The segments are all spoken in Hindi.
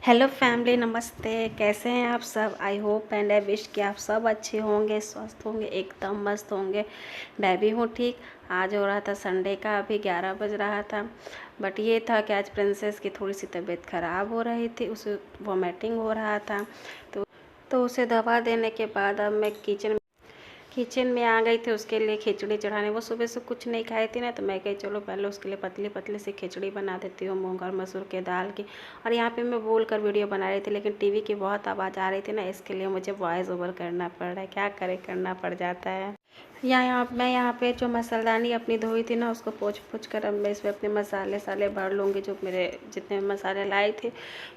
हेलो फैमिली, नमस्ते। कैसे हैं आप सब? I hope and I wish कि आप सब अच्छे होंगे, स्वस्थ होंगे, एकदम मस्त होंगे। मैं भी हूँ ठीक। आज हो रहा था संडे का, अभी 11 बज रहा था। बट ये था कि आज प्रिंसेस की थोड़ी सी तबीयत ख़राब हो रही थी, उसे वॉमिटिंग हो रहा था। तो उसे दवा देने के बाद अब मैं किचन में आ गई थी उसके लिए खिचड़ी चढ़ाने। वो सुबह से कुछ नहीं खाई थी ना, तो मैं कही चलो पहले उसके लिए पतली पतली सी खिचड़ी बना देती हूँ मूंग और मसूर के दाल की। और यहाँ पे मैं बोल कर वीडियो बना रही थी, लेकिन टीवी की बहुत आवाज़ आ रही थी ना, इसके लिए मुझे वॉइस ओवर करना पड़ रहा है। क्या करे, करना पड़ जाता है। मैं यहाँ पे जो मसालदानी अपनी धोई थी ना, उसको पोंछ कर अब मैं इसमें अपने मसाले साले भर लूँगी। जो मेरे जितने मसाले लाए थे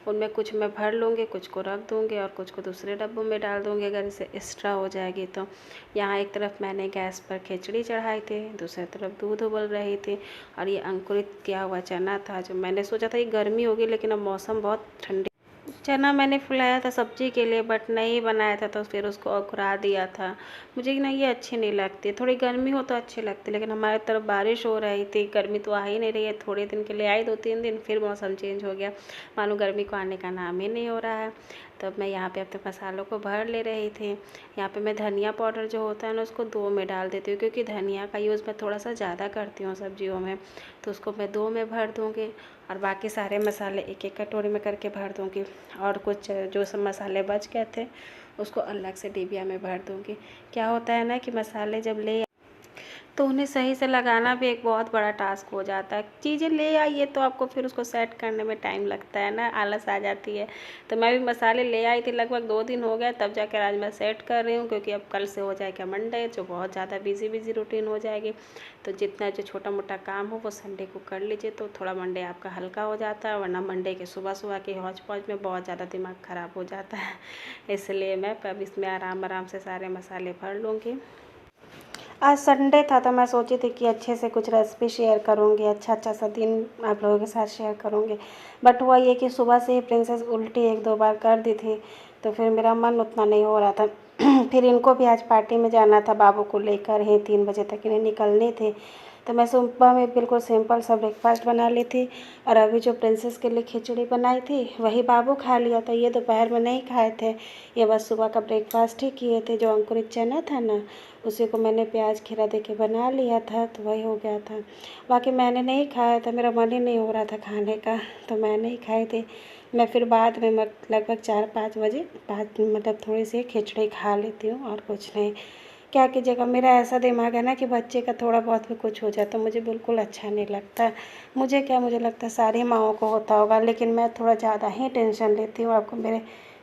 उनमें कुछ मैं भर लूँगी, कुछ को रख दूँगी और कुछ को दूसरे डब्बों में डाल दूँगी अगर इसे एक्स्ट्रा हो जाएगी तो। यहाँ एक तरफ मैंने गैस पर खिचड़ी चढ़ाई थी, दूसरी तरफ दूध उबल रही थी। और ये अंकुरित किया हुआ चना था, जो मैंने सोचा था ये गर्मी होगी, लेकिन अब मौसम बहुत ठंडी। चना मैंने फुलाया था सब्जी के लिए, बट नहीं बनाया था तो फिर उसको अकुरा दिया था। मुझे ना ये अच्छी नहीं लगती, थोड़ी गर्मी हो तो अच्छी लगती, लेकिन हमारे तरफ बारिश हो रही थी, गर्मी तो आ ही नहीं रही है। थोड़े दिन के लिए आई, 2-3 दिन, फिर मौसम चेंज हो गया। मानो गर्मी को आने का नाम ही नहीं हो रहा है। तब मैं यहाँ पे अपने मसालों को भर ले रही थी। यहाँ पे मैं धनिया पाउडर जो होता है ना, उसको 2 में डाल देती हूँ, क्योंकि धनिया का यूज़ मैं थोड़ा सा ज़्यादा करती हूँ सब्जियों में। तो उसको मैं 2 में भर दूँगी और बाकी सारे मसाले एक एक कटोरी में करके भर दूँगी। और कुछ जो सब मसाले बच गए थे उसको अलग से डिबिया में भर दूँगी। क्या होता है ना कि मसाले जब ले तो उन्हें सही से लगाना भी एक बहुत बड़ा टास्क हो जाता है। चीज़ें ले आइए तो आपको फिर उसको सेट करने में टाइम लगता है ना, आलस आ जाती है। तो मैं भी मसाले ले आई थी, लगभग 2 दिन हो गए, तब जाकर आज मैं सेट कर रही हूँ, क्योंकि अब कल से हो जाएगा मंडे, जो बहुत ज़्यादा बिजी रूटीन हो जाएगी। तो जितना जो छोटा मोटा काम हो वो संडे को कर लीजिए, तो थोड़ा मंडे आपका हल्का हो जाता है। वरना मंडे के सुबह सुबह के हौच पौच में बहुत ज़्यादा दिमाग ख़राब हो जाता है। इसलिए मैं अब इसमें आराम आराम से सारे मसाले भर लूँगी। आज संडे था तो मैं सोची थी कि अच्छे से कुछ रेसिपी शेयर करूँगी, अच्छा सा दिन आप लोगों के साथ शेयर करूँगी। बट हुआ ये कि सुबह से ही प्रिंसेस उल्टी 1-2 बार कर दी थी, तो फिर मेरा मन उतना नहीं हो रहा था। फिर इनको भी आज पार्टी में जाना था, बाबू को लेकर ही 3 बजे तक इन्हें निकलनी थी। तो मैं सुबह में बिल्कुल सिंपल सा ब्रेकफास्ट बना ली थी। और अभी जो प्रिंसेस के लिए खिचड़ी बनाई थी वही बाबू खा लिया था। ये दोपहर में नहीं खाए थे, ये बस सुबह का ब्रेकफास्ट ही किए थे। जो अंकुरित चना था ना, उसी को मैंने प्याज खीरा दे के बना लिया था, तो वही हो गया था। बाकी मैंने नहीं खाया था, मेरा मन ही नहीं हो रहा था खाने का, तो मैं नहीं खाई थी। मैं फिर बाद में लगभग 4-5 बजे बाद मतलब थोड़ी सी खिचड़ी खा लेती हूँ और कुछ नहीं। क्या कीजिएगा, मेरा ऐसा दिमाग है ना कि बच्चे का थोड़ा बहुत भी कुछ हो जाए तो मुझे बिल्कुल अच्छा नहीं लगता। मुझे लगता है सारी माँओं को होता होगा, लेकिन मैं थोड़ा ज़्यादा ही टेंशन लेती हूँ। आपको मेरे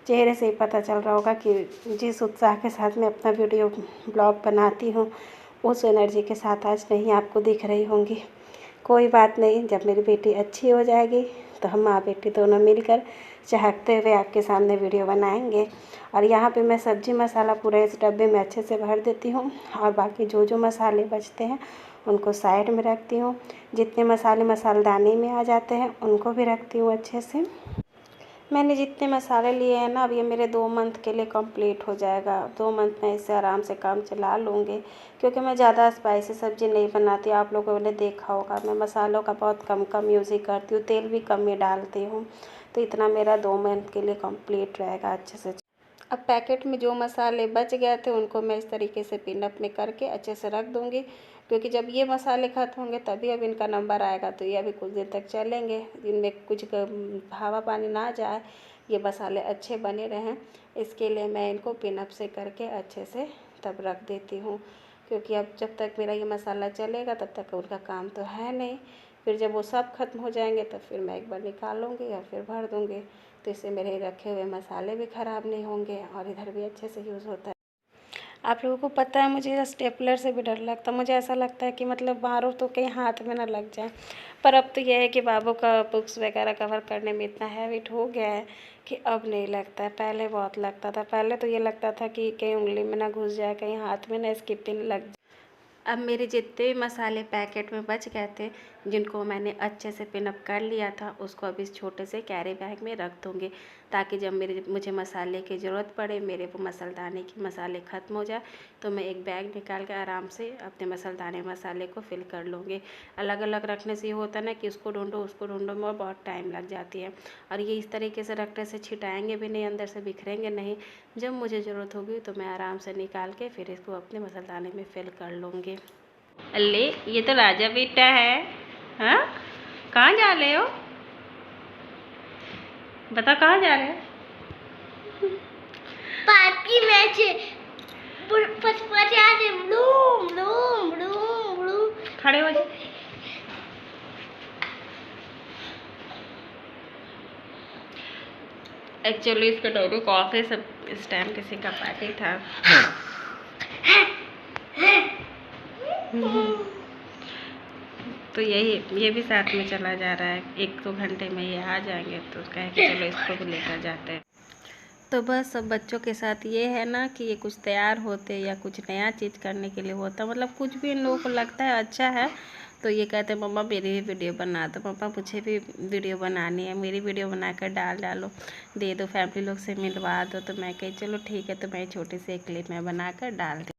चेहरे से ही पता चल रहा होगा कि जिस उत्साह के साथ मैं अपना वीडियो ब्लॉग बनाती हूँ, उस एनर्जी के साथ आज नहीं आपको दिख रही होंगी। कोई बात नहीं, जब मेरी बेटी अच्छी हो जाएगी तो हम माँ बेटी दोनों मिलकर चहकते हुए आपके सामने वीडियो बनाएंगे। और यहाँ पे मैं सब्जी मसाला पूरा इस डब्बे में अच्छे से भर देती हूँ, और बाकी जो मसाले बचते हैं उनको साइड में रखती हूँ। जितने मसाले मसालदानी में आ जाते हैं उनको भी रखती हूँ अच्छे से। मैंने जितने मसाले लिए हैं ना, अब ये मेरे 2 मंथ के लिए कंप्लीट हो जाएगा। 2 मंथ में इससे आराम से काम चला लूँगी, क्योंकि मैं ज़्यादा स्पाइसी सब्ज़ी नहीं बनाती। आप लोगों ने देखा होगा मैं मसालों का बहुत कम यूज़ ही करती हूँ, तेल भी कम ही डालती हूँ। तो इतना मेरा 2 मंथ के लिए कंप्लीट रहेगा अच्छे से। अब पैकेट में जो मसाले बच गए थे उनको मैं इस तरीके से पिनअप में करके अच्छे से रख दूँगी, क्योंकि जब ये मसाले ख़त्म होंगे तभी अब इनका नंबर आएगा, तो ये अभी कुछ दिन तक चलेंगे। इनमें कुछ हवा पानी ना जाए, ये मसाले अच्छे बने रहें, इसके लिए मैं इनको पिनअप से करके अच्छे से तब रख देती हूँ। क्योंकि अब जब तक मेरा ये मसाला चलेगा तब तक उनका काम तो है नहीं। फिर जब वो सब ख़त्म हो जाएंगे तो फिर मैं एक बार निकालूँगी और फिर भर दूँगी। तो इससे मेरे रखे हुए मसाले भी ख़राब नहीं होंगे और इधर भी अच्छे से यूज़ होता है। आप लोगों को पता है मुझे स्टेपलर से भी डर लगता है। मुझे ऐसा लगता है कि मतलब मारो तो कहीं हाथ में ना लग जाए। पर अब तो यह है कि बाबू का बुक्स वगैरह कवर करने में इतना हैबिट हो गया है कि अब नहीं लगता है। पहले बहुत लगता था। पहले तो ये लगता था कि कहीं उंगली में ना घुस जाए, कहीं हाथ में ना स्किपिंग लग जाए। अब मेरे जितने भी मसाले पैकेट में बच गए थे जिनको मैंने अच्छे से पिनअप कर लिया था उसको अब इस छोटे से कैरी बैग में रख दूँगी, ताकि जब मुझे मसाले की ज़रूरत पड़े, मेरे वो मसालदाने की मसाले ख़त्म हो जाए, तो मैं एक बैग निकाल के आराम से अपने मसालदाने मसाले को फिल कर लूँगी। अलग अलग रखने से ये होता है ना कि उसको ढूंढो उसको ढूंढो में बहुत टाइम लग जाती है। और ये इस तरीके से रखने से छिटाएँगे भी नहीं, अंदर से बिखरेंगे नहीं। जब मुझे ज़रूरत होगी तो मैं आराम से निकाल के फिर इसको अपने मसालदाने में फिल कर लूँगी। अल्ले ये तो राजा बेटा है। हाँ, कहाँ जा रहे हो? बता कहाँ जा रहे हो? पार्टी मैच खड़े हो जाओ। एक्चुअली इसके डॉगी को ऑफिस इस टाइम किसी का पार्टी था। तो ये भी साथ में चला जा रहा है। 1-2 घंटे में ये आ जाएंगे तो कहे कि चलो इसको भी लेकर जाते हैं। तो बस सब बच्चों के साथ ये है ना कि ये कुछ तैयार होते या कुछ नया चीज़ करने के लिए होता, मतलब कुछ भी इन लोगों को लगता है अच्छा है तो ये कहते हैं मम्मा मेरी भी वीडियो बना दो, पापा मुझे भी वीडियो बनानी है, मेरी वीडियो बनाकर डालो, दे दो, फैमिली लोग से मिलवा दो। तो मैं कही चलो ठीक है, तो मैं छोटी सी एक क्लिप में बनाकर डाल दी।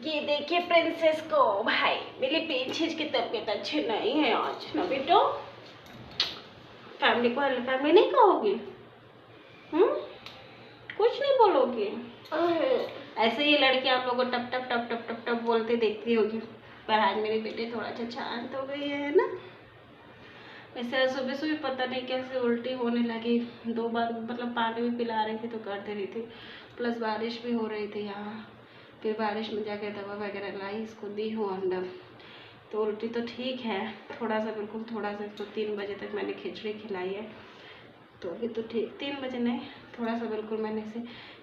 ये देखिए प्रिंसेस को, भाई मेरी प्रिंसेस की तबीयत अच्छी नहीं है आज ना बेटो। फैमिली को फैमिली नहीं कहोगी? कुछ नहीं बोलोगी? ऐसे ये लड़की आप लोगों को टप टप टप टप टप टप बोलते देखती होगी, पर आज मेरी बेटी थोड़ा सा शांत हो गई है ना। वैसे सुबह सुबह पता नहीं कैसे उल्टी होने लगी, 2 बार मतलब पानी भी पिला रही थी तो कर दे रही थी, प्लस बारिश भी हो रही थी यहाँ। फिर बारिश में जाकर दवा वगैरह लाई, इसको दी हूँ अंदर। तो उल्टी तो ठीक है, थोड़ा सा बिल्कुल थोड़ा सा। इसको 3 बजे तक मैंने खिचड़ी खिलाई है, तो अभी तो ठीक, 3 बजे नहीं, थोड़ा सा बिल्कुल मैंने इसे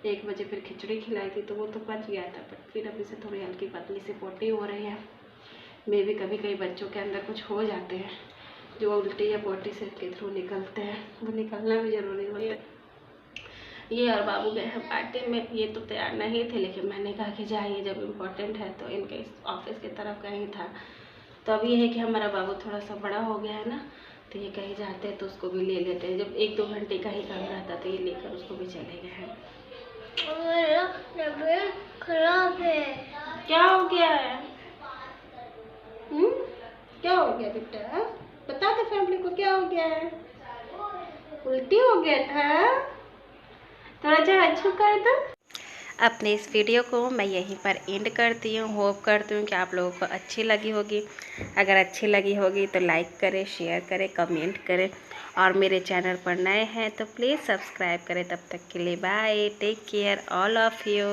1 बजे फिर खिचड़ी खिलाई थी तो वो तो पच गया था। बट फिर अभी से थोड़ी हल्की पतली सी पोटी हो रही है। मे भी कभी कभी बच्चों के अंदर कुछ हो जाते हैं जो उल्टी या पोटी से के थ्रू निकलते हैं, वो निकलना भी ज़रूरी होता है। ये और बाबू गए हैं पार्टी में। ये तो तैयार नहीं थे, लेकिन मैंने कहा कि जाइए, जब इम्पोर्टेंट है तो इनके ऑफिस की तरफ कहीं था। तो अब ये है कि हमारा बाबू थोड़ा सा बड़ा हो गया है ना, तो ये कहीं जाते हैं तो उसको भी ले लेते हैं। जब 1-2 घंटे का ही काम रहता तो ये लेकर उसको भी चले गए हैं। खराब है। क्या हो गया है? क्या हो गया बेटा? बता दे फैमिली को क्या हो गया है। उल्टी हो गया था, थोड़ा सा अच्छा कर दो। अपने इस वीडियो को मैं यहीं पर एंड करती हूँ। होप करती हूँ कि आप लोगों को अच्छी लगी होगी। अगर अच्छी लगी होगी तो लाइक करें, शेयर करें, कमेंट करें, और मेरे चैनल पर नए हैं तो प्लीज़ सब्सक्राइब करें। तब तक के लिए bye, take care all of you.